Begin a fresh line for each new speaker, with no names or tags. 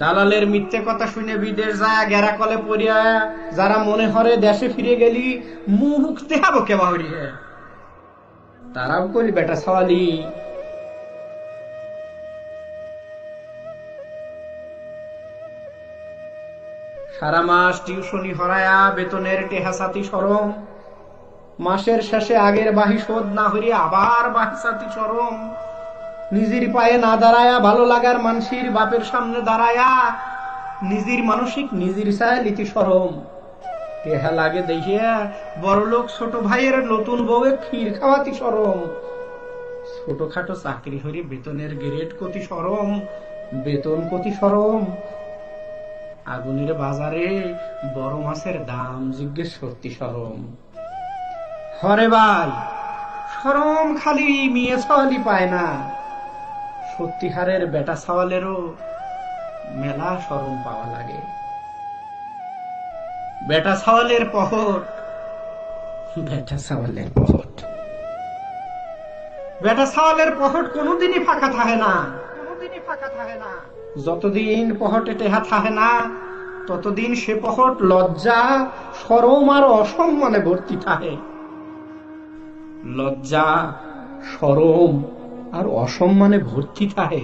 দালালের মিথ্যে কথা শুনে বিদেশ যায় গেরা কলে পড়িয়া যারা মনে হরে দেশে ফিরে গেলি মুখ দেখাবো কেবা হরিয়ে তারাও করি বেটা সওয়ালি। সারা মাস টিউশনি হরায়া বেতনের টেহাসাতি সরম, মাসের শেষে আগের বাহি শোধ না হইয়া আবার বাহিসাতি সরম, নিজের পায়ে না দাঁড়ায়া ভালো লাগার মানসির বাপের সামনে দাঁড়ায়া নিজের মানসিক নিজের চায় লিতি সরম, টেহা লাগে দেখিয়া বড়লোক ছোট ভাইয়ের নতুন বউয়ে ক্ষীর খাওয়াতি সরম, ছোটখাটো চাকরি হরি বেতনের গ্রেড কতি সরম, বেতন কতি সরম, আগুনের বাজারে বড় মাছের দাম জিজ্ঞেস সত্যি সরম। হরে ভাই সরম খালি মেয়ে সওয়ালি পায় না, সত্যিহারের বেটা সওয়ালেরও মেলা সরম পাওয়া লাগে। বেটা সওয়ালের পহট, বেটা সওয়ালের পহট, বেটা সওয়ালের পহট কোনোদিনই ফাঁকা থাকে না, কোনোদিনই ফাঁকা থাকে না। যতদিন পহটে টেহা থাকে না ততদিন সে পহট লজ্জা শরম আর অসম্মানে ভর্তি থাকে, লজ্জা শরম আর অসম্মানে ভর্তি থাকে।